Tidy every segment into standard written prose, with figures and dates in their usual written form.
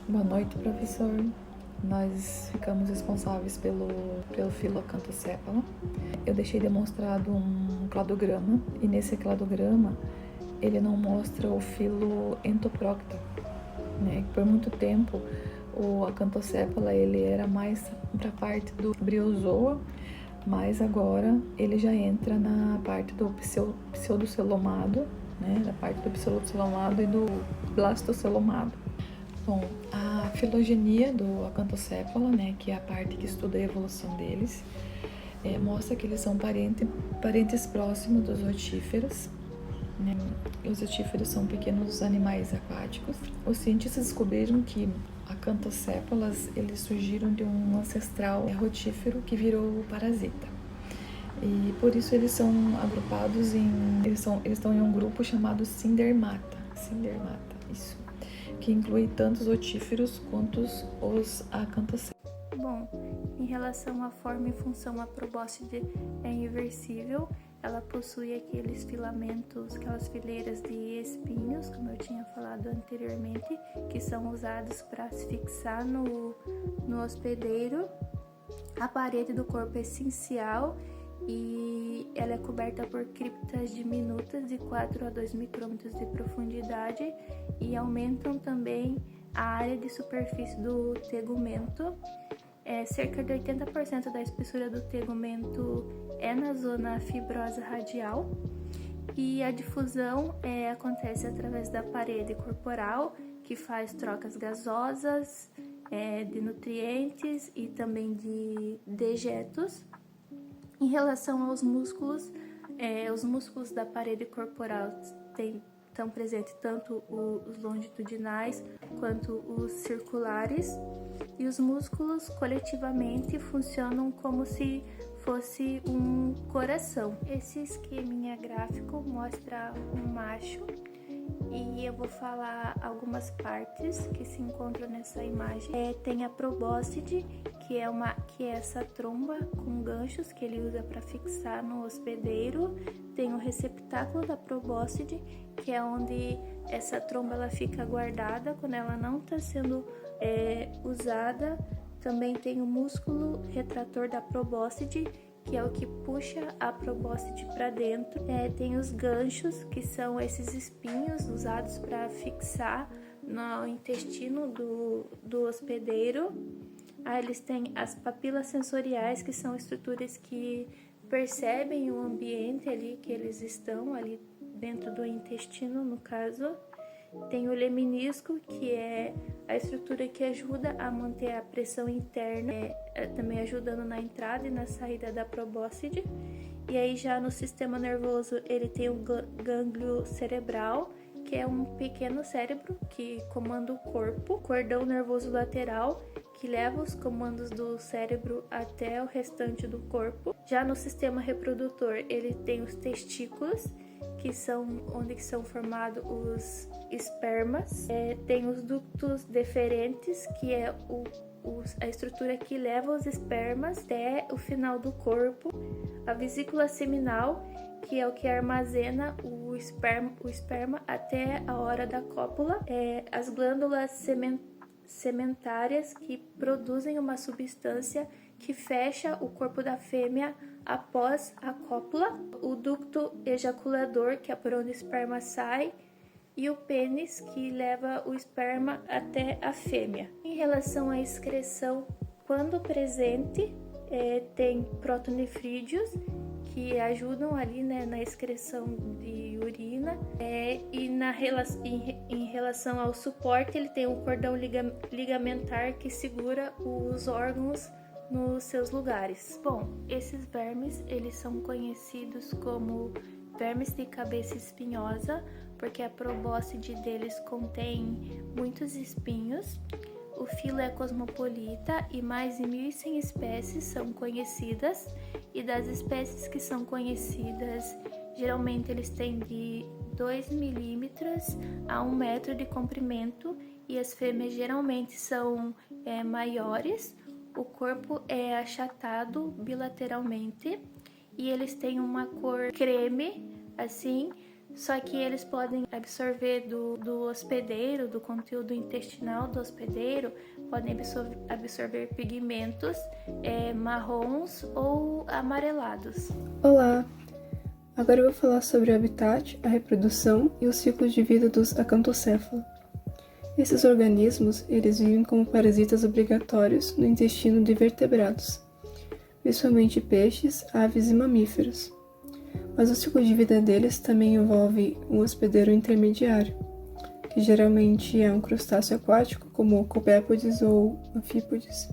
Boa noite, professor. Nós ficamos responsáveis pelo filo Acanthocephala. Eu deixei demonstrado um cladograma, e nesse cladograma ele não mostra o filo Entoprocta, né? Por muito tempo o Acanthocephala ele era mais para a parte do Bryozoa, mas agora ele já entra na parte do pseudocelomado, né? Da parte do pseudocelomado e do blastocelomado. Bom, a filogenia do Acanthocephala, né, que é a parte que estuda a evolução deles, mostra que eles são parentes próximos dos rotíferos, né? Os rotíferos são pequenos animais aquáticos. Os cientistas descobriram que Acanthocephalas eles surgiram de um ancestral rotífero que virou parasita. E por isso eles são agrupados eles estão em um grupo chamado Cindermata, isso, que inclui tanto os rotíferos quanto os Acanthocephalas. Bom, em relação à forma e função, a probóscide é inversível. Ela possui aqueles filamentos, aquelas fileiras de espinhos, como eu tinha falado anteriormente, que são usados para se fixar no hospedeiro. A parede do corpo é essencial e ela é coberta por criptas diminutas de 4 a 2 micrômetros de profundidade e aumentam também a área de superfície do tegumento. Cerca de 80% da espessura do tegumento é na zona fibrosa radial e a difusão acontece através da parede corporal, que faz trocas gasosas de nutrientes e também de dejetos. Em relação aos músculos, os músculos da parede corporal estão presentes tanto os longitudinais quanto os circulares, e os músculos coletivamente funcionam como se fosse um coração. Esse esqueminha gráfico mostra um macho e eu vou falar algumas partes que se encontram nessa imagem. Tem a probóscide, que é essa tromba com ganchos que ele usa para fixar no hospedeiro. Tem o receptáculo da probóscide, que é onde essa tromba ela fica guardada quando ela não está sendo usada. Também tem o músculo retrator da probóscide, que é o que puxa a probóscide para dentro. Tem os ganchos, que são esses espinhos usados para fixar no intestino do hospedeiro. Eles têm as papilas sensoriais, que são estruturas que percebem o ambiente ali que eles estão, ali dentro do intestino, no caso. Tem o leminisco, que é a estrutura que ajuda a manter a pressão interna, também ajudando na entrada e na saída da probóscide. E aí já no sistema nervoso ele tem o gânglio cerebral, que é um pequeno cérebro que comanda o corpo, o cordão nervoso lateral, que leva os comandos do cérebro até o restante do corpo. Já no sistema reprodutor ele tem os testículos, que são onde são formados os espermas. Tem os ductos deferentes, que é a estrutura que leva os espermas até o final do corpo. A vesícula seminal, que é o que armazena o esperma até a hora da cópula. As glândulas sementárias, que produzem uma substância que fecha o corpo da fêmea após a cópula, o ducto ejaculador, que é por onde o esperma sai, e o pênis, que leva o esperma até a fêmea. Em relação à excreção, quando presente, tem protonefrídeos, que ajudam ali, né, na excreção de urina, em relação ao suporte, ele tem um cordão ligamentar que segura os órgãos nos seus lugares. Bom, esses vermes, eles são conhecidos como vermes de cabeça espinhosa, porque a probóscide deles contém muitos espinhos. O filo é cosmopolita e mais de 1.100 espécies são conhecidas, e das espécies que são conhecidas, geralmente eles têm de 2 milímetros a 1 metro de comprimento, e as fêmeas geralmente são maiores. O corpo é achatado bilateralmente e eles têm uma cor creme, assim, só que eles podem absorver do hospedeiro, do conteúdo intestinal do hospedeiro, podem absorver pigmentos marrons ou amarelados. Olá! Agora eu vou falar sobre o habitat, a reprodução e o ciclo de vida dos acantocéfalos. Esses organismos, eles vivem como parasitas obrigatórios no intestino de vertebrados, principalmente peixes, aves e mamíferos. Mas o ciclo de vida deles também envolve um hospedeiro intermediário, que geralmente é um crustáceo aquático, como copépodes ou anfípodes.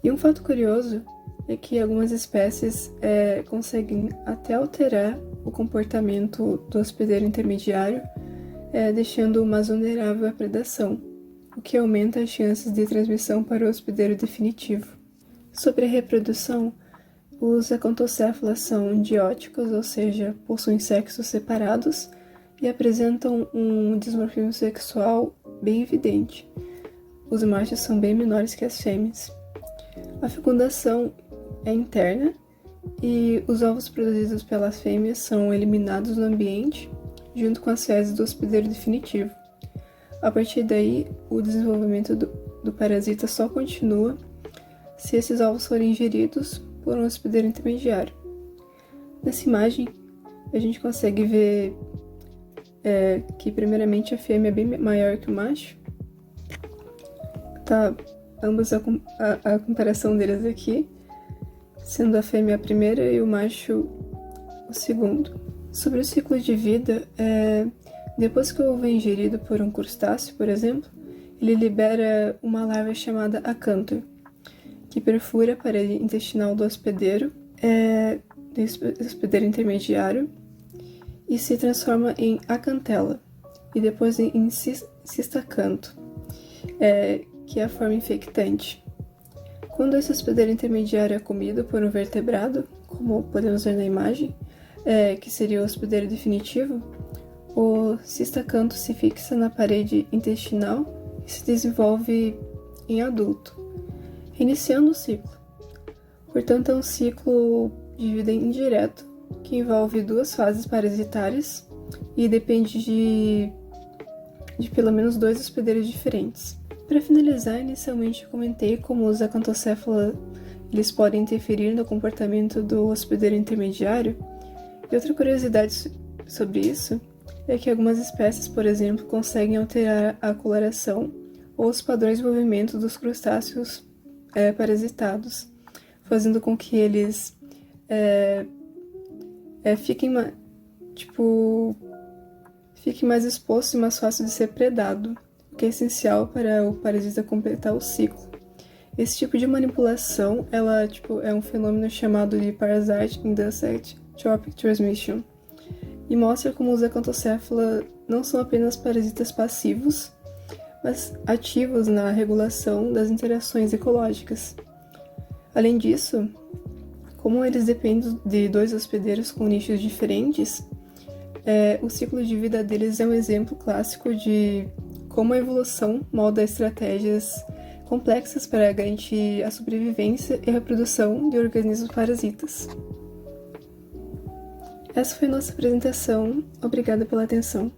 E um fato curioso é que algumas espécies conseguem até alterar o comportamento do hospedeiro intermediário, deixando-o mais vulnerável à predação, o que aumenta as chances de transmissão para o hospedeiro definitivo. Sobre a reprodução, os acantocéfalos são dióticos, ou seja, possuem sexos separados e apresentam um dimorfismo sexual bem evidente. Os machos são bem menores que as fêmeas. A fecundação é interna e os ovos produzidos pelas fêmeas são eliminados no ambiente junto com as fezes do hospedeiro definitivo. A partir daí, o desenvolvimento do parasita só continua se esses ovos forem ingeridos por um hospedeiro intermediário. Nessa imagem, a gente consegue ver que primeiramente a fêmea é bem maior que o macho. Tá ambos a comparação deles aqui, sendo a fêmea a primeira e o macho o segundo. Sobre o ciclo de vida, depois que o ovo é ingerido por um crustáceo, por exemplo, ele libera uma larva chamada acântor, que perfura a parede intestinal do hospedeiro intermediário e se transforma em acantela, e depois em cistacanto, que é a forma infectante. Quando esse hospedeiro intermediário é comido por um vertebrado, como podemos ver na imagem, que seria o hospedeiro definitivo, o cistacanto se fixa na parede intestinal e se desenvolve em adulto, reiniciando o ciclo. Portanto, é um ciclo de vida indireto, que envolve duas fases parasitárias e depende de pelo menos 2 hospedeiros diferentes. Para finalizar, inicialmente eu comentei como os acantocéfalos eles podem interferir no comportamento do hospedeiro intermediário, e outra curiosidade sobre isso é que algumas espécies, por exemplo, conseguem alterar a coloração ou os padrões de movimento dos crustáceos parasitados, fazendo com que eles fiquem mais expostos e mais fácil de ser predado, o que é essencial para o parasita completar o ciclo. Esse tipo de manipulação é um fenômeno chamado de Parasite-Induced Tropic Transmission, e mostra como os acantocéfalos não são apenas parasitas passivos, mas ativos na regulação das interações ecológicas. Além disso, como eles dependem de 2 hospedeiros com nichos diferentes, o ciclo de vida deles é um exemplo clássico de como a evolução molda estratégias complexas para garantir a sobrevivência e a reprodução de organismos parasitas. Essa foi a nossa apresentação. Obrigada pela atenção.